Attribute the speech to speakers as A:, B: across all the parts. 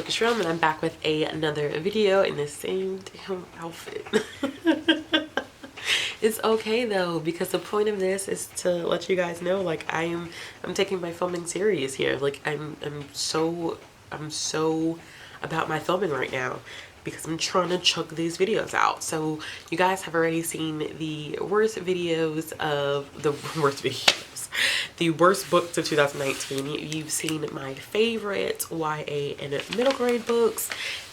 A: Bookish Realm, and I'm back with another video in the same damn outfit. It's okay though, because the point of this is to let you guys know, like, I'm taking my filming serious here. Like, I'm so about my filming right now because I'm trying to chunk these videos out. So you guys have already seen the worst videos of the worst videos, the worst books of 2019. You've seen my favorite YA and middle grade books,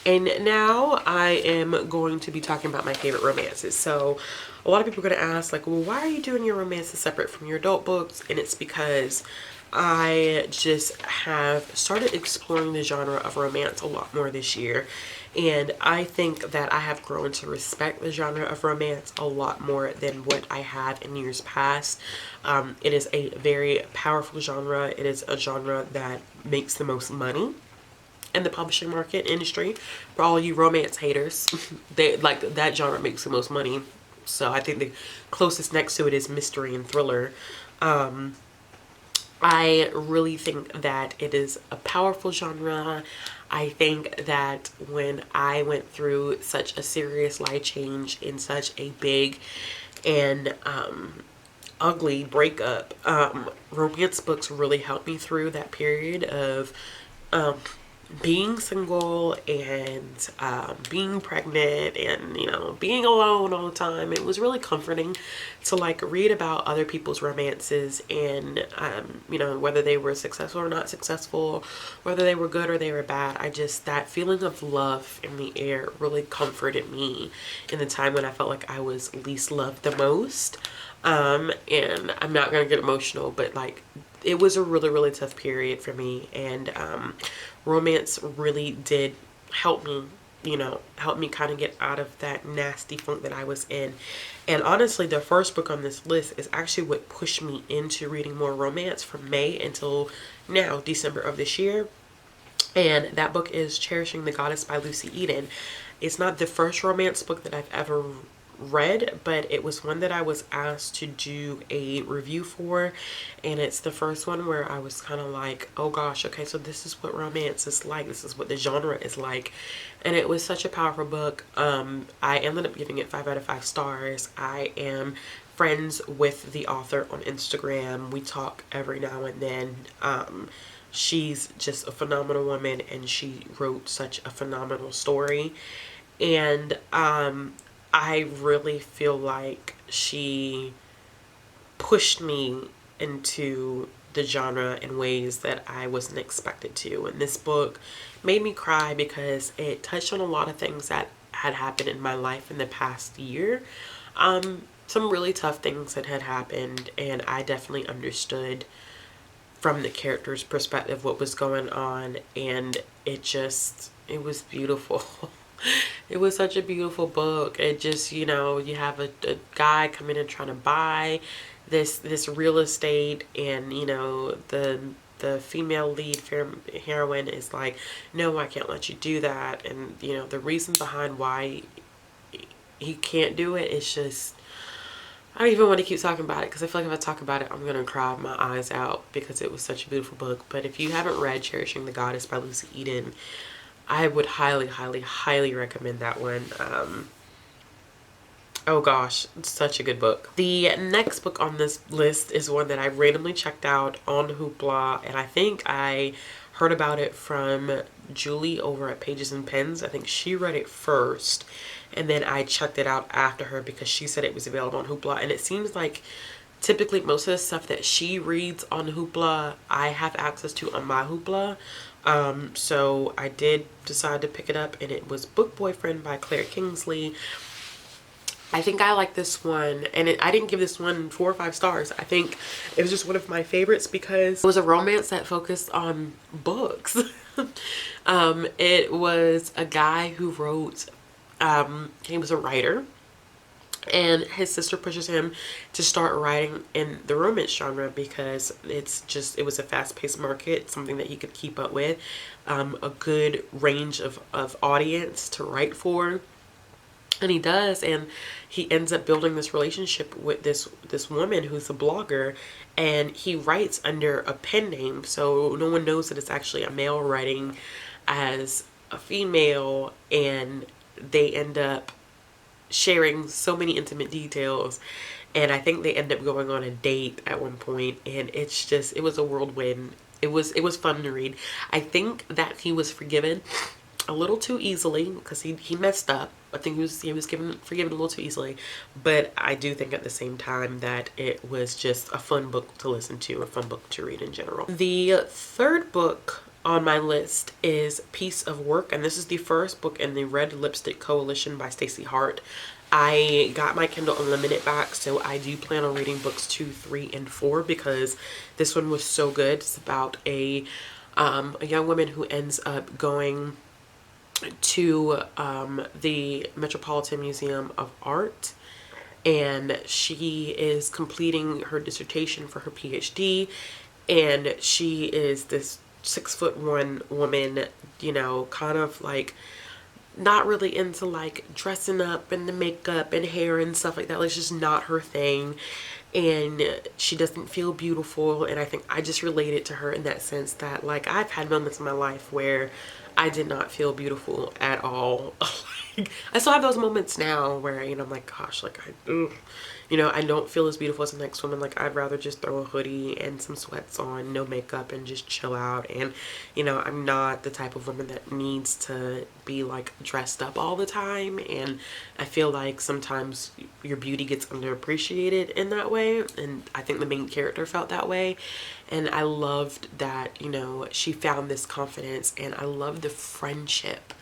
A: and now I am going to be talking about my favorite romances. So a lot of people are going to ask, like, well, why are you doing your romances separate from your adult books? And it's because I just have started exploring the genre of romance a lot more this year. And I think that I have grown to respect the genre of romance a lot more than what I have in years past. It is a very powerful genre. It is a genre that makes the most money in the publishing market industry. For all you romance haters, they like that genre makes the most money. So I think the closest next to it is mystery and thriller. I really think that it is a powerful genre. I think that when I went through such a serious life change in such a big and ugly breakup, romance books really helped me through that period of being single and being pregnant and, you know, being alone all the time. It was really comforting to like read about other people's romances and you know, whether they were successful or not successful, whether they were good or they were bad. That feeling of love in the air really comforted me in the time when I felt like I was least loved the most. And I'm not gonna get emotional, but like, it was a really tough period for me, and romance really did help me, you know, help me kind of get out of that nasty funk that I was in. And honestly, the first book on this list is actually what pushed me into reading more romance from May until now, December of this year. And that book is Cherishing the Goddess by Lucy Eden. It's not the first romance book that I've ever read, but it was one that I was asked to do a review for, and it's the first one where I was kind of like, oh gosh, okay, so this is what romance is like, this is what the genre is like. And it was such a powerful book. I ended up giving it 5 out of 5 stars. I am friends with the author on Instagram. We talk every now and then. She's just a phenomenal woman, and she wrote such a phenomenal story. And I really feel like she pushed me into the genre in ways that I wasn't expected to. And this book made me cry because it touched on a lot of things that had happened in my life in the past year. Some really tough things that had happened, and I definitely understood from the character's perspective what was going on, and it was beautiful. It was such a beautiful book. It just, you know, you have a guy coming in trying to buy this real estate, and, you know, the female lead heroine is like, no, I can't let you do that. And, you know, the reason behind why he can't do it is just, I don't even want to keep talking about it because I feel like if I talk about it, I'm going to cry my eyes out because it was such a beautiful book. But if you haven't read Cherishing the Goddess by Lucy Eden, I would highly recommend that one. Oh gosh, it's such a good book. The next book on this list is one that I randomly checked out on Hoopla, and I think I heard about it from Julie over at Pages and Pens. I think she read it first, and then I checked it out after her because she said it was available on Hoopla. And it seems like typically most of the stuff that she reads on Hoopla, I have access to on my Hoopla. So I did decide to pick it up, and it was Book Boyfriend by Claire Kingsley. I think I like this one, and I didn't give this one 4 or 5 stars. I think it was just one of my favorites because it was a romance that focused on books. It was a guy who wrote, he was a writer, and his sister pushes him to start writing in the romance genre because it was a fast-paced market, something that he could keep up with, a good range of audience to write for. And he does, and he ends up building this relationship with this woman who's a blogger, and he writes under a pen name, so no one knows that it's actually a male writing as a female, and they end up sharing so many intimate details, and I think they end up going on a date at one point, and it's just, it was a whirlwind. It was fun to read. I think that he was forgiven a little too easily because he messed up. I think he was forgiven a little too easily, but I do think at the same time that it was just a fun book to listen to, a fun book to read in general. The third book on my list is Piece of Work, and this is the first book in the Red Lipstick Coalition by Stacey Hart. I got my Kindle Unlimited back, so I do plan on reading books 2, 3, and 4 because this one was so good. It's about a young woman who ends up going to the Metropolitan Museum of Art, and she is completing her dissertation for her PhD, and she is this 6'1" woman, you know, kind of like not really into like dressing up and the makeup and hair and stuff like that. Like, it's just not her thing, and she doesn't feel beautiful. And I think I just related to her in that sense that, like, I've had moments in my life where I did not feel beautiful at all. Like, I still have those moments now where, you know, I'm like, gosh, like, you know, I don't feel as beautiful as the next woman. Like, I'd rather just throw a hoodie and some sweats on, no makeup, and just chill out. And, you know, I'm not the type of woman that needs to be like dressed up all the time. And I feel like sometimes your beauty gets underappreciated in that way. And I think the main character felt that way. And I loved that, you know, she found this confidence, and I love the friendship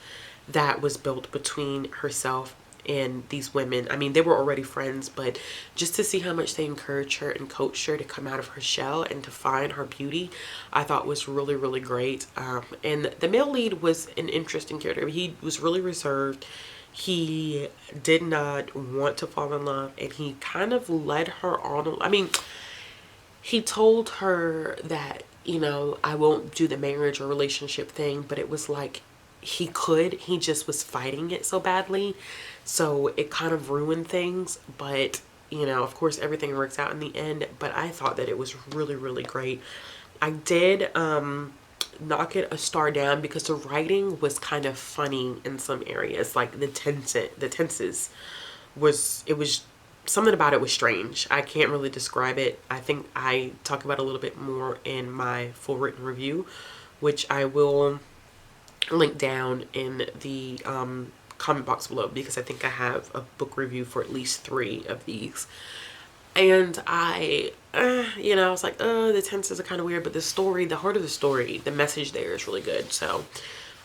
A: that was built between herself and these women. I mean, they were already friends, but just to see how much they encouraged her and coached her to come out of her shell and to find her beauty, I thought was really, really great. And the male lead was an interesting character. He was really reserved. He did not want to fall in love, and he kind of led her on. I mean, he told her that, you know, I won't do the marriage or relationship thing, but it was like he just was fighting it so badly, so it kind of ruined things. But, you know, of course everything works out in the end. But I thought that it was really, really great. I did knock it a star down because the writing was kind of funny in some areas. Like the tenses was something about it was strange. I can't really describe it. I think I talk about it a little bit more in my full written review, which I will link down in the comment box below, because I think I have a book review for at least 3 of these. And I you know, I was like, the tenses are kind of weird, but the story, the heart of the story, the message there is really good. So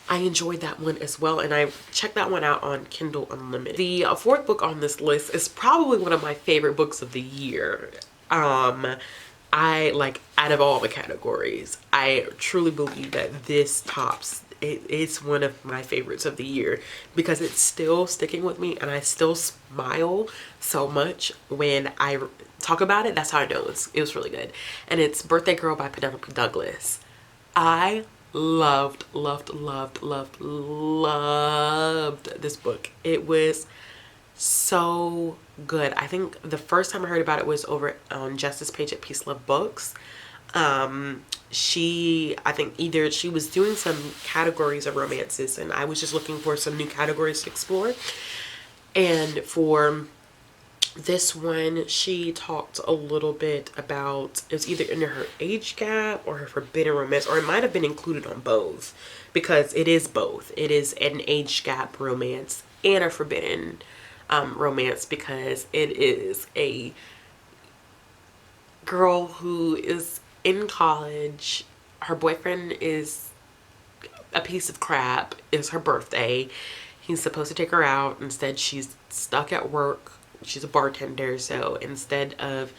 A: I enjoyed that one as well, and I checked that one out on Kindle Unlimited. The fourth book on this list is probably one of my favorite books of the year. I like, out of all the categories, I truly believe that this tops. It's one of my favorites of the year because it's still sticking with me, and I still smile so much when I talk about it. That's how I know it was really good. And it's Birthday Girl by Penelope Douglas. I loved this book. It was so good. I think the first time I heard about it was over on Justice page at Peace Love Books. I think either she was doing some categories of romances, and I was just looking for some new categories to explore. And for this one, she talked a little bit about, it was either under her age gap or her forbidden romance, or it might have been included on both, because it is both. It is an age gap romance and a forbidden romance, because it is a girl who is in college. Her boyfriend is a piece of crap. It's her birthday. He's supposed to take her out. Instead, she's stuck at work. She's a bartender, so instead of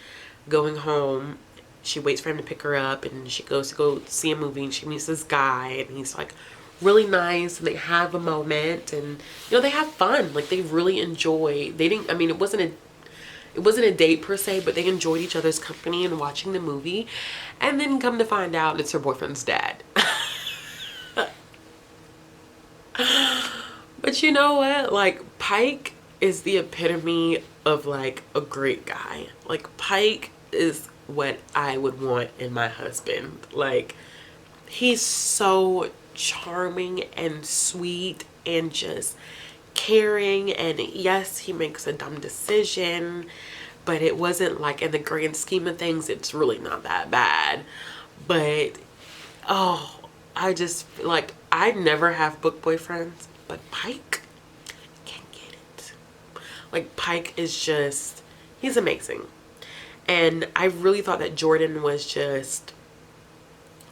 A: going home, she waits for him to pick her up, and she goes to go see a movie, and she meets this guy, and he's like really nice, and they have a moment, and, you know, they have fun. Like, they really enjoy, they didn't, I mean, it wasn't a date per se, but they enjoyed each other's company and watching the movie. And then come to find out, it's her boyfriend's dad. But you know what? Like, Pike is the epitome of like a great guy. Like, Pike is what I would want in my husband. Like, he's so charming and sweet and just caring. And yes, he makes a dumb decision, but it wasn't like, in the grand scheme of things, it's really not that bad. But oh, I just like, I never have book boyfriends, but Pike can get it. Like, Pike is just, he's amazing. And I really thought that Jordan was just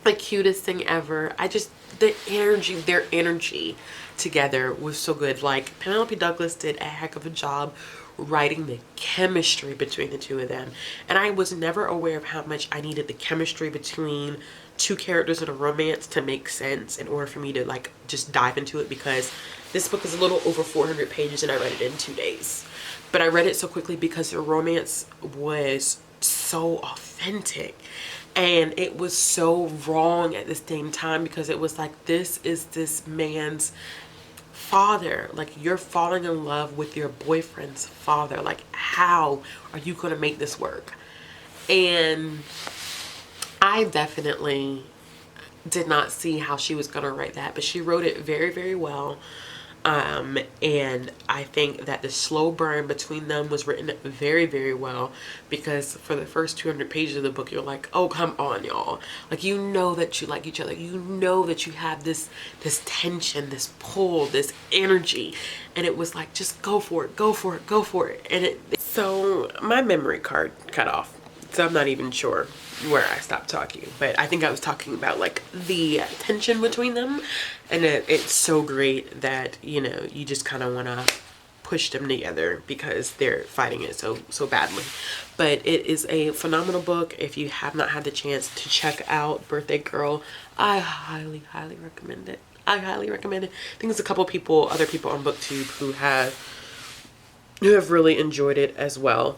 A: the cutest thing ever. I just, the energy, their energy together was so good. Like, Penelope Douglas did a heck of a job writing the chemistry between the two of them. And I was never aware of how much I needed the chemistry between two characters in a romance to make sense in order for me to like just dive into it, because this book is a little over 400 pages and I read it in 2 days. But I read it so quickly because the romance was so authentic and it was so wrong at the same time, because it was like, this is this man's father. Like, you're falling in love with your boyfriend's father. Like, how are you going to make this work? And I definitely did not see how she was going to write that, but she wrote it very, very well. And I think that the slow burn between them was written very, very well, because for the first 200 pages of the book, you're like, oh, come on, y'all. Like, you know that you like each other. You know that you have this tension, this pull, this energy. And it was like, just go for it, go for it, go for it. And so my memory card cut off. So I'm not even sure where I stopped talking, but I think I was talking about like the tension between them. And it's so great that, you know, you just kind of want to push them together because they're fighting it so badly. But it is a phenomenal book. If you have not had the chance to check out Birthday Girl, I highly recommend it. I highly recommend it. I think there's a couple people, other people on BookTube who have really enjoyed it as well.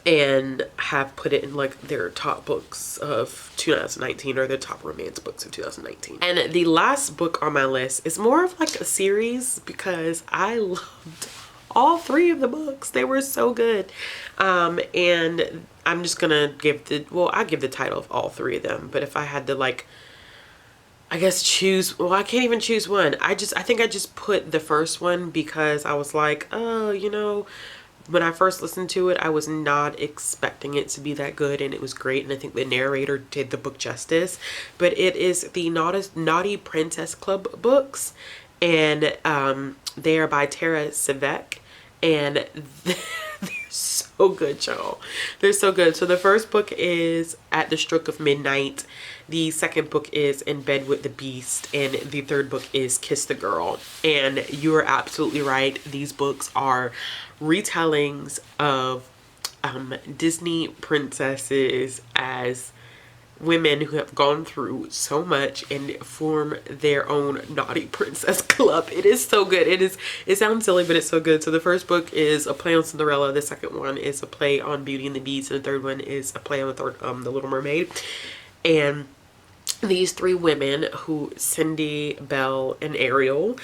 A: And have put it in like their top books of 2019, or their top romance books of 2019. And the last book on my list is more of like a series, because I loved all 3 of the books. They were so good. And I'm just gonna give I give the title of all 3 of them, but if I had to like, I guess choose, well, I can't even choose one. I think I just put the first one because I was like, oh, you know, when I first listened to it, I was not expecting it to be that good, and it was great, and I think the narrator did the book justice. But it is the Naughty Princess Club books, and they are by Tara Sivek, and they're so good, y'all. They're so good. So the first book is At the Stroke of Midnight. The second book is In Bed with the Beast, and the third book is Kiss the Girl. And you are absolutely right. These books are retellings of Disney princesses as women who have gone through so much and form their own naughty princess club. It is so good. It sounds silly, but it's so good. So the first book is a play on Cinderella. The second one is a play on Beauty and the Beast, and the third one is a play on the Little Mermaid. And these 3 women, who Cindy, Belle, and Ariel,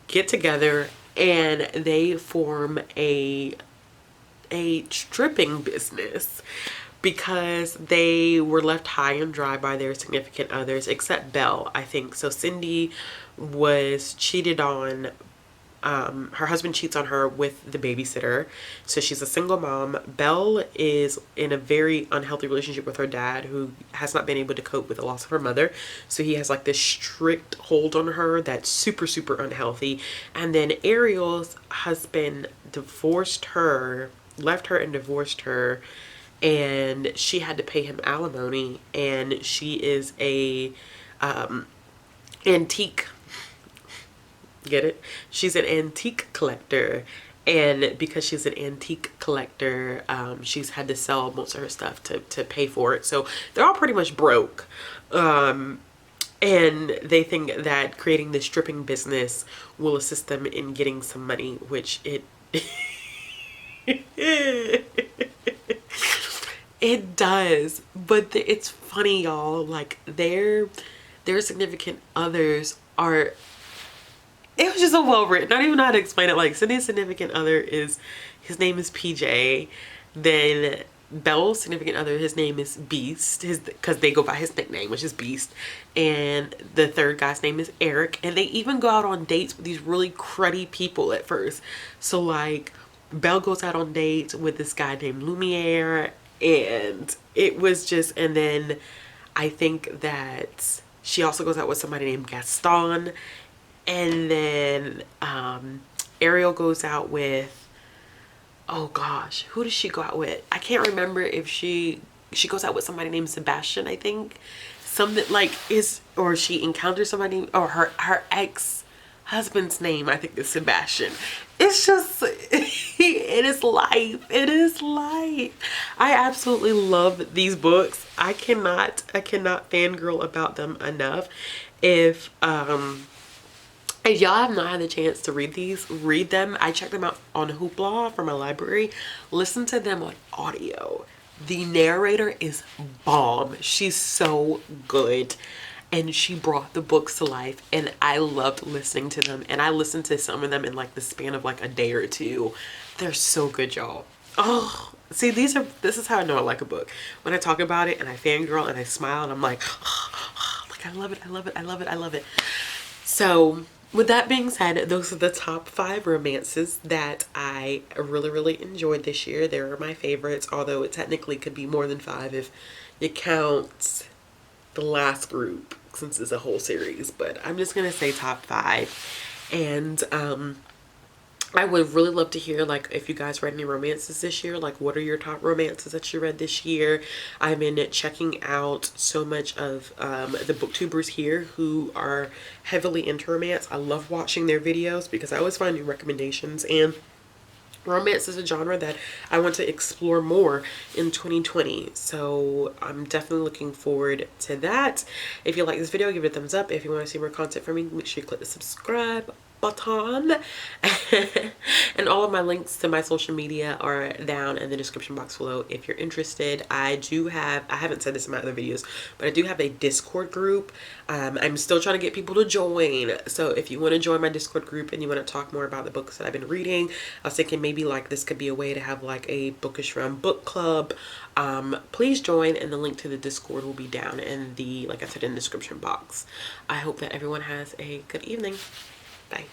A: get together and they form a stripping business, because they were left high and dry by their significant others, except Belle, I think. So Cindy was cheated on. Her husband cheats on her with the babysitter, so she's a single mom. Belle is in a very unhealthy relationship with her dad, who has not been able to cope with the loss of her mother, so he has like this strict hold on her that's super unhealthy. And then Ariel's husband left her and divorced her, and she had to pay him alimony, and she is a antique, get it? She's an antique collector, and because she's an antique collector, she's had to sell most of her stuff to pay for it. So they're all pretty much broke. And they think that creating this stripping business will assist them in getting some money, which it it does. But it's funny, y'all. Like, their significant others are, it was just so well written. I don't even know how to explain it. Like, Cindy's significant other his name is PJ. Then Belle's significant other, his name is Beast, because they go by his nickname, which is Beast, and the third guy's name is Eric, and they even go out on dates with these really cruddy people at first. So like Belle goes out on dates with this guy named Lumiere, and it was just, and then I think that she also goes out with somebody named Gaston, and then Ariel goes out with, oh gosh, who does she go out with? I can't remember if she goes out with somebody named Sebastian, I think. Something like or she encounters somebody, or her ex-husband's name, I think, is Sebastian. It's just, it is life. It is life. I absolutely love these books. I cannot fangirl about them enough. If y'all have not had the chance to read these, read them. I checked them out on Hoopla from my library. Listen to them on audio. The narrator is bomb. She's so good. And she brought the books to life, and I loved listening to them. And I listened to some of them in like the span of like a day or two. They're so good, y'all. Oh, see, this is how I know I like a book. When I talk about it and I fangirl and I smile and I'm like, like I love it, I love it, I love it, I love it. So with that being said, those are the top 5 romances that I really, really enjoyed this year. They are my favorites, although it technically could be more than 5 if you count the last group, since it's a whole series. But I'm just gonna say top 5. And I would really love to hear, like, if you guys read any romances this year. Like, what are your top romances that you read this year? I've been checking out so much of the booktubers here who are heavily into romance. I love watching their videos because I always find new recommendations, and romance is a genre that I want to explore more in 2020. So I'm definitely looking forward to that. If you like this video, give it a thumbs up. If you want to see more content from me, make sure you click the subscribe button. And all of my links to my social media are down in the description box below if you're interested. I haven't said this in my other videos, but I do have a Discord group. I'm still trying to get people to join. So if you want to join my Discord group and you want to talk more about the books that I've been reading, I was thinking maybe like this could be a way to have like a Bookish Round book club. Please join, and the link to the Discord will be down in the, like I said, in the description box. I hope that everyone has a good evening. Bye.